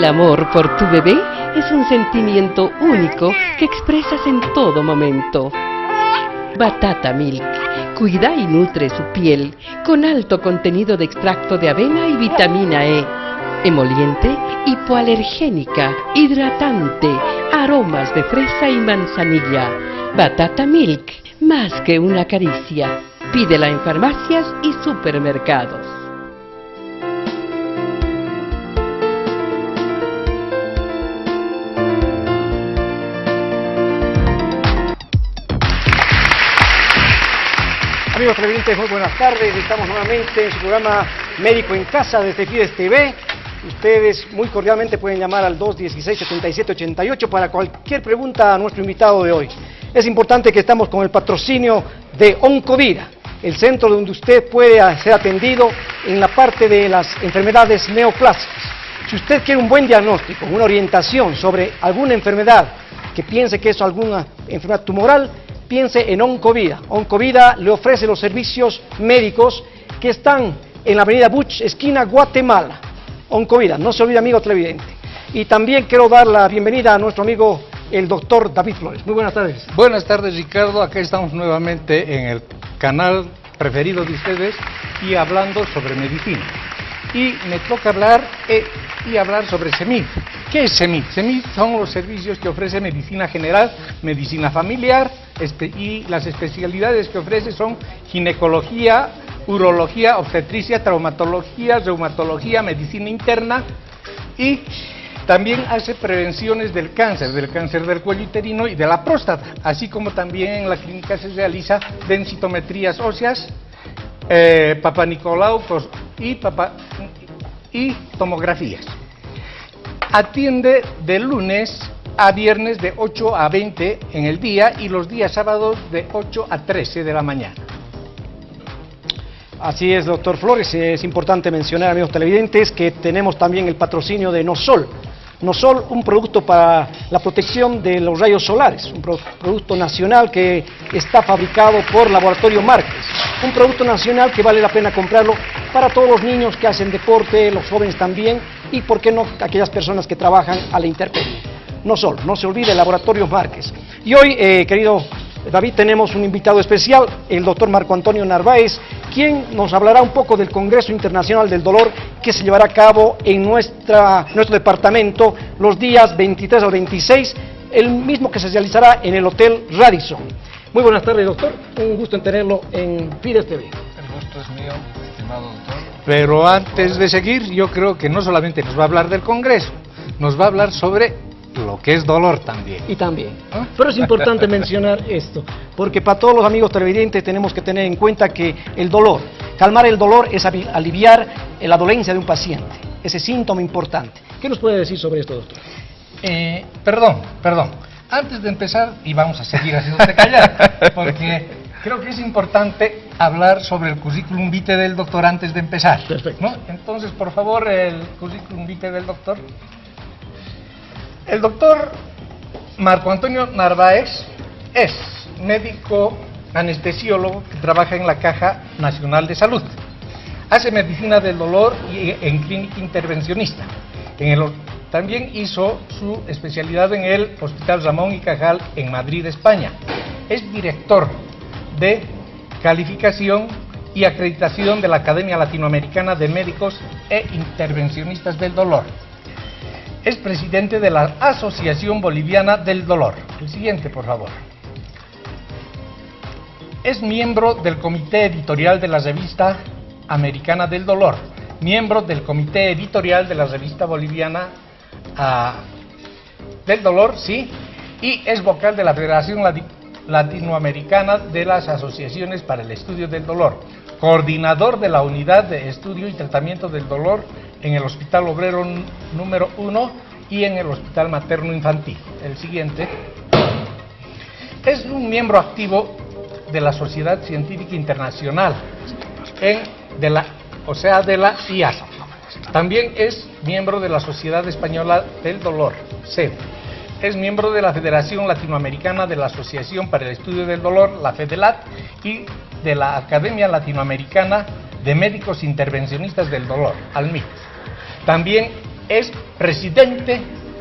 El amor por tu bebé es un sentimiento único que expresas en todo momento. Batata Milk cuida y nutre su piel con alto contenido de extracto de avena y vitamina E. Emoliente, hipoalergénica, hidratante, aromas de fresa y manzanilla. Batata Milk, más que una caricia. Pídela en farmacias y supermercados. Amigos televidentes, muy buenas tardes. Estamos nuevamente en su programa Médico en Casa desde Fides TV. Ustedes muy cordialmente pueden llamar al 216-7788 para cualquier pregunta a nuestro invitado de hoy. Es importante que estamos con el patrocinio de Oncovida, el centro donde usted puede ser atendido en la parte de las enfermedades neoplásicas. Si usted quiere un buen diagnóstico, una orientación sobre alguna enfermedad que piense que es alguna enfermedad tumoral, piense en Oncovida. Oncovida le ofrece los servicios médicos que están en la avenida Buch, esquina Guatemala. Oncovida, no se olvide, amigo televidente. Y también quiero dar la bienvenida a nuestro amigo, el doctor David Flores. Muy buenas tardes. Buenas tardes, Ricardo. Acá estamos nuevamente en el canal preferido de ustedes y hablando sobre medicina. Y me toca hablar sobre CEMIF. ¿Qué es CEMIF? CEMIF son los servicios que ofrece medicina general, medicina familiar, y las especialidades que ofrece son ginecología, urología, obstetricia, traumatología, reumatología, medicina interna, y también hace prevenciones del cáncer del cuello uterino y de la próstata, así como también en la clínica se realiza densitometrías óseas, Papa Nicolau y tomografías. Atiende de lunes a viernes de 8 a 20 en el día y los días sábados de 8 a 13 de la mañana. Así es, doctor Flores. Es importante mencionar, amigos televidentes, que tenemos también el patrocinio de Nosol. Nosol, un producto para la protección de los rayos solares, un producto nacional que está fabricado por Laboratorio Márquez, un producto nacional que vale la pena comprarlo para todos los niños que hacen deporte, los jóvenes también, y por qué no aquellas personas que trabajan a la intemperie. Nosol, no se olvide, Laboratorio Márquez. Y hoy, querido David, tenemos un invitado especial, el doctor Marco Antonio Narváez, quien nos hablará un poco del Congreso Internacional del Dolor que se llevará a cabo en nuestro departamento los días 23 al 26, el mismo que se realizará en el Hotel Radisson. Muy buenas tardes, doctor, un gusto en tenerlo en Fides TV. El gusto es mío, estimado doctor. Pero antes de seguir, yo creo que no solamente nos va a hablar del Congreso, nos va a hablar sobre lo que es dolor también. Y también. Pero es importante mencionar esto, porque para todos los amigos televidentes tenemos que tener en cuenta que el dolor, calmar el dolor es aliviar la dolencia de un paciente, ese síntoma importante. ¿Qué nos puede decir sobre esto, doctor? Perdón. Antes de empezar, y vamos a seguir haciéndote callar, porque creo que es importante hablar sobre el currículum vitae del doctor antes de empezar. Perfecto. ¿No? Entonces, por favor, el currículum vitae del doctor. El doctor Marco Antonio Narváez es médico anestesiólogo que trabaja en la Caja Nacional de Salud. Hace medicina del dolor y en clínica intervencionista. También hizo su especialidad en el Hospital Ramón y Cajal en Madrid, España. Es director de calificación y acreditación de la Academia Latinoamericana de Médicos e Intervencionistas del Dolor. Es presidente de la Asociación Boliviana del Dolor. El siguiente, por favor. Es miembro del comité editorial de la revista Americana del Dolor, miembro del comité editorial de la revista boliviana del Dolor, sí, y es vocal de la Federación Latinoamericana de las Asociaciones para el Estudio del Dolor, coordinador de la Unidad de Estudio y Tratamiento del Dolor en el Hospital Obrero número 1 y en el Hospital Materno Infantil. El siguiente. Es un miembro activo de la Sociedad Científica Internacional, de la IASA. También es miembro de la Sociedad Española del Dolor, SED. Es miembro de la Federación Latinoamericana de la Asociación para el Estudio del Dolor, la FEDELAT, y de la Academia Latinoamericana de Médicos Intervencionistas del Dolor, ALMIT. También es presidente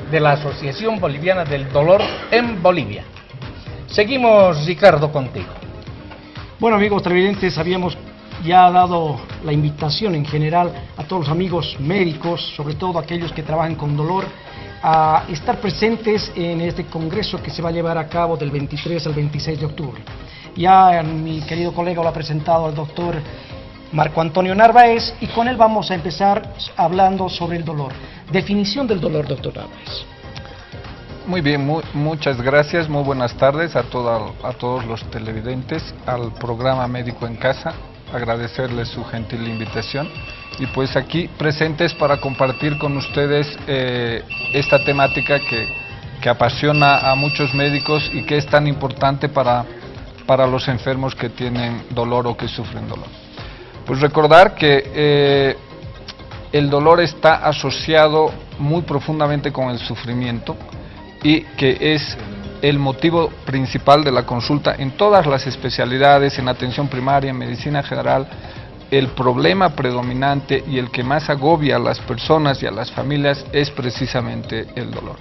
de la Asociación Boliviana del Dolor en Bolivia. Seguimos, Ricardo, contigo. Bueno, amigos televidentes, habíamos ya dado la invitación en general a todos los amigos médicos, sobre todo aquellos que trabajan con dolor, a estar presentes en este congreso que se va a llevar a cabo del 23 al 26 de octubre. Ya mi querido colega lo ha presentado al doctor Marco Antonio Narváez, y con él vamos a empezar hablando sobre el dolor. Definición del dolor, doctor Narváez. Muy bien, muchas gracias, muy buenas tardes a todos los televidentes, al programa Médico en Casa, agradecerles su gentil invitación y pues aquí presentes para compartir con ustedes esta temática que apasiona a muchos médicos y que es tan importante para los enfermos que tienen dolor o que sufren dolor. Pues recordar que el dolor está asociado muy profundamente con el sufrimiento y que es el motivo principal de la consulta en todas las especialidades, en atención primaria, en medicina general. El problema predominante y el que más agobia a las personas y a las familias es precisamente el dolor.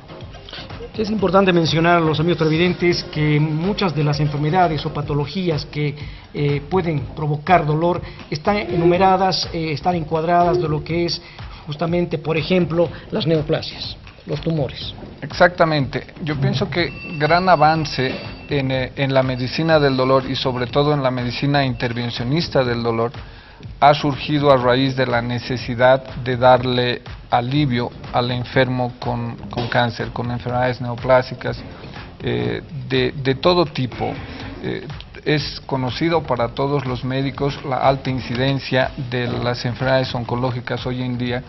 Es importante mencionar a los amigos televidentes que muchas de las enfermedades o patologías que pueden provocar dolor están enumeradas, están encuadradas de lo que es justamente, por ejemplo, las neoplasias, los tumores. Exactamente. Yo pienso que gran avance en la medicina del dolor y sobre todo en la medicina intervencionista del dolor ha surgido a raíz de la necesidad de darle alivio al enfermo con cáncer, con enfermedades neoplásicas de todo tipo. Es conocido para todos los médicos la alta incidencia de las enfermedades oncológicas hoy en día,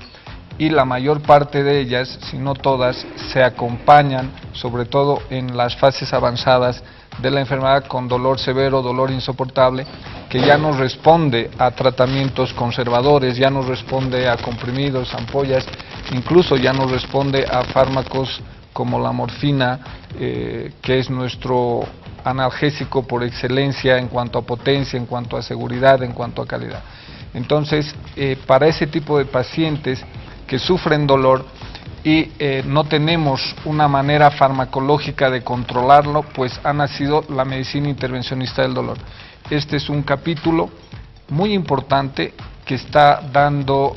y la mayor parte de ellas, si no todas, se acompañan, sobre todo en las fases avanzadas de la enfermedad, con dolor severo, dolor insoportable, que ya no responde a tratamientos conservadores, ya no responde a comprimidos, ampollas, incluso ya no responde a fármacos como la morfina, que es nuestro analgésico por excelencia en cuanto a potencia, en cuanto a seguridad, en cuanto a calidad. Entonces, para ese tipo de pacientes que sufren dolor y no tenemos una manera farmacológica de controlarlo, pues ha nacido la medicina intervencionista del dolor. Este es un capítulo muy importante que está dando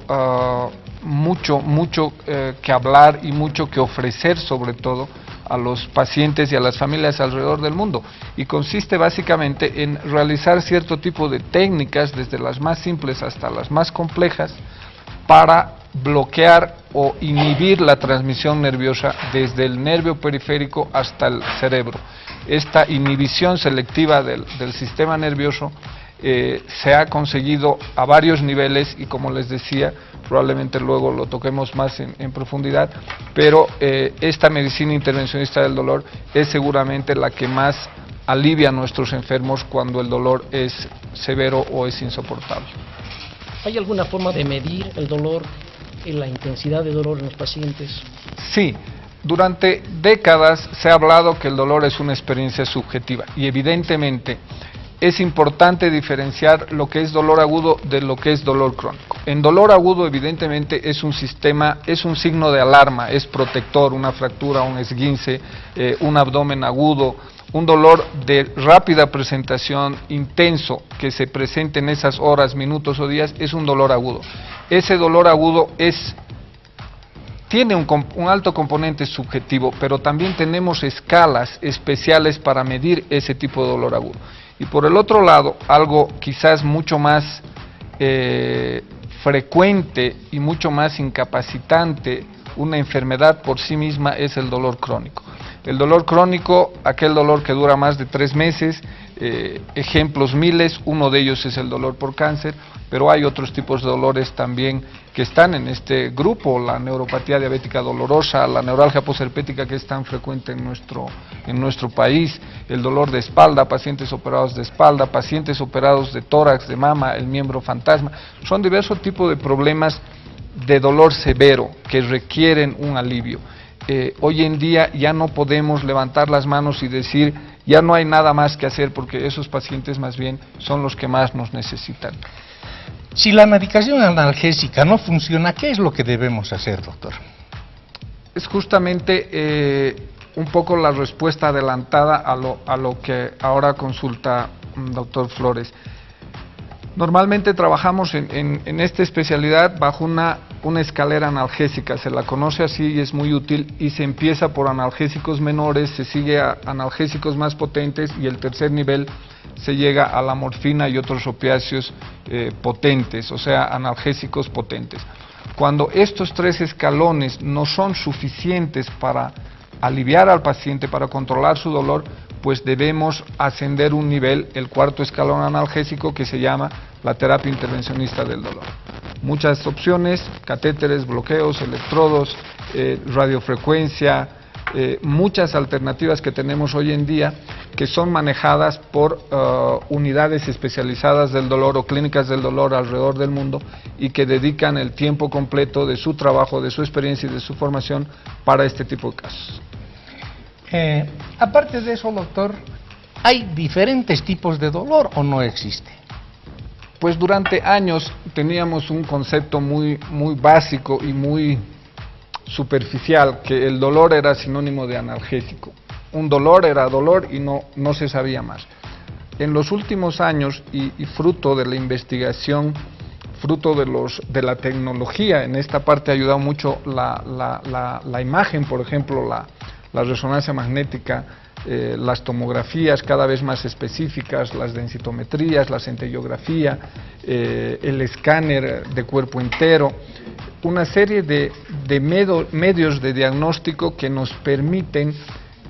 mucho que hablar y mucho que ofrecer, sobre todo a los pacientes y a las familias alrededor del mundo, y consiste básicamente en realizar cierto tipo de técnicas, desde las más simples hasta las más complejas, para bloquear o inhibir la transmisión nerviosa desde el nervio periférico hasta el cerebro. Esta inhibición selectiva del sistema nervioso se ha conseguido a varios niveles y, como les decía, probablemente luego lo toquemos más en profundidad, pero esta medicina intervencionista del dolor es seguramente la que más alivia a nuestros enfermos cuando el dolor es severo o es insoportable. ¿Hay alguna forma de medir el dolor y la intensidad de dolor en los pacientes? Sí, durante décadas se ha hablado que el dolor es una experiencia subjetiva y evidentemente es importante diferenciar lo que es dolor agudo de lo que es dolor crónico. En dolor agudo evidentemente es un signo de alarma, es protector, una fractura, un esguince, un abdomen agudo, un dolor de rápida presentación, intenso, que se presente en esas horas, minutos o días, es un dolor agudo. Ese dolor agudo tiene un alto componente subjetivo, pero también tenemos escalas especiales para medir ese tipo de dolor agudo. Y por el otro lado, algo quizás mucho más frecuente y mucho más incapacitante, una enfermedad por sí misma, es el dolor crónico. El dolor crónico, aquel dolor que dura más de 3 meses, ejemplos miles, uno de ellos es el dolor por cáncer, pero hay otros tipos de dolores también que están en este grupo, la neuropatía diabética dolorosa, la neuralgia posherpética, que es tan frecuente en nuestro país, el dolor de espalda, pacientes operados de espalda, pacientes operados de tórax, de mama, el miembro fantasma. Son diversos tipos de problemas de dolor severo que requieren un alivio. Hoy en día ya no podemos levantar las manos y decir ya no hay nada más que hacer, porque esos pacientes más bien son los que más nos necesitan. Si la medicación analgésica no funciona, ¿qué es lo que debemos hacer, doctor? es justamente un poco la respuesta adelantada a lo que ahora consulta doctor Flores. Normalmente trabajamos en esta especialidad bajo una escalera analgésica, se la conoce así y es muy útil, y se empieza por analgésicos menores, se sigue a analgésicos más potentes y el tercer nivel se llega a la morfina y otros opiáceos potentes, o sea, analgésicos potentes. Cuando estos tres escalones no son suficientes para aliviar al paciente, para controlar su dolor, pues debemos ascender un nivel, el cuarto escalón analgésico, que se llama la terapia intervencionista del dolor. Muchas opciones: catéteres, bloqueos, electrodos, radiofrecuencia, muchas alternativas que tenemos hoy en día que son manejadas por unidades especializadas del dolor o clínicas del dolor alrededor del mundo y que dedican el tiempo completo de su trabajo, de su experiencia y de su formación para este tipo de casos. Aparte de eso, doctor, ¿hay diferentes tipos de dolor o no existe? Pues durante años teníamos un concepto muy básico y muy superficial, que el dolor era sinónimo de analgésico. Un dolor era dolor y no se sabía más. En los últimos años, y fruto de la investigación, fruto de la tecnología, en esta parte ha ayudado mucho la imagen, por ejemplo, la resonancia magnética, las tomografías cada vez más específicas, las densitometrías, la centellografía, el escáner de cuerpo entero, una serie de medios de diagnóstico que nos permiten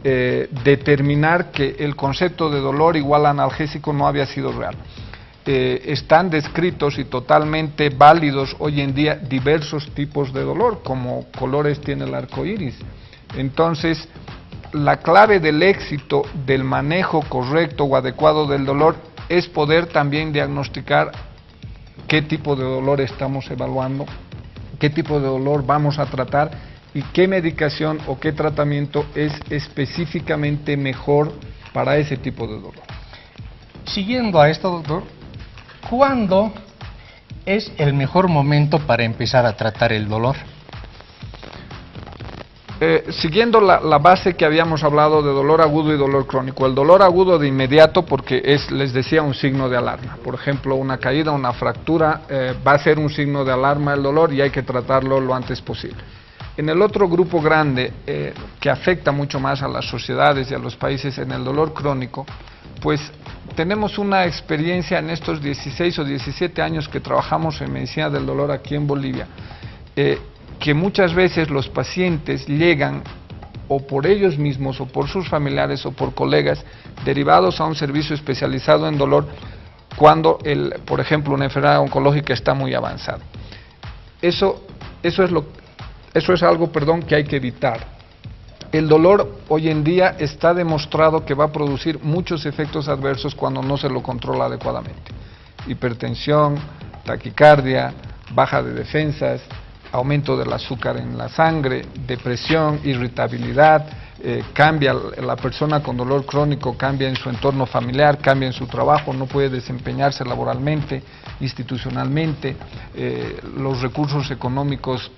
determinar que el concepto de dolor igual a analgésico no había sido real. Están descritos y totalmente válidos hoy en día diversos tipos de dolor, como colores tiene el arco iris. Entonces, la clave del éxito del manejo correcto o adecuado del dolor es poder también diagnosticar qué tipo de dolor estamos evaluando, qué tipo de dolor vamos a tratar y qué medicación o qué tratamiento es específicamente mejor para ese tipo de dolor. Siguiendo a esto, doctor, ¿cuándo es el mejor momento para empezar a tratar el dolor? Siguiendo la base que habíamos hablado de dolor agudo y dolor crónico. El dolor agudo de inmediato, porque es, les decía, un signo de alarma. Por ejemplo, una caída, una fractura, va a ser un signo de alarma el dolor y hay que tratarlo lo antes posible. En el otro grupo grande, que afecta mucho más a las sociedades y a los países, en el dolor crónico, pues tenemos una experiencia en estos 16 o 17 años que trabajamos en medicina del dolor aquí en Bolivia, que muchas veces los pacientes llegan o por ellos mismos o por sus familiares o por colegas derivados a un servicio especializado en dolor cuando, por ejemplo, una enfermedad oncológica está muy avanzada. Eso es algo que hay que evitar. El dolor hoy en día está demostrado que va a producir muchos efectos adversos cuando no se lo controla adecuadamente. Hipertensión, taquicardia, baja de defensas, aumento del azúcar en la sangre, depresión, irritabilidad, cambia la persona con dolor crónico, cambia en su entorno familiar, cambia en su trabajo, no puede desempeñarse laboralmente, institucionalmente, los recursos económicos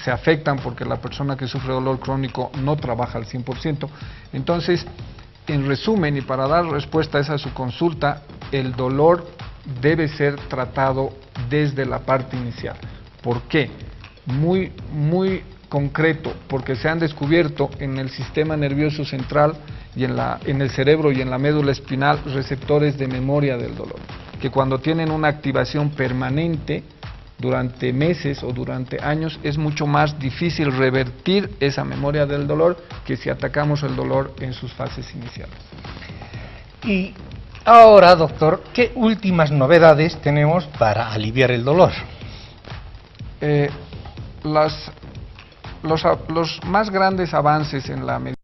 se afectan porque la persona que sufre dolor crónico no trabaja al 100%. Entonces, en resumen, y para dar respuesta a esa su consulta, el dolor debe ser tratado desde la parte inicial. ¿Por qué? Muy concreto, porque se han descubierto en el sistema nervioso central y en el cerebro y en la médula espinal receptores de memoria del dolor, que cuando tienen una activación permanente durante meses o durante años es mucho más difícil revertir esa memoria del dolor que si atacamos el dolor en sus fases iniciales. Y ahora, doctor, ¿qué últimas novedades tenemos para aliviar el dolor? Los más grandes avances en la medicina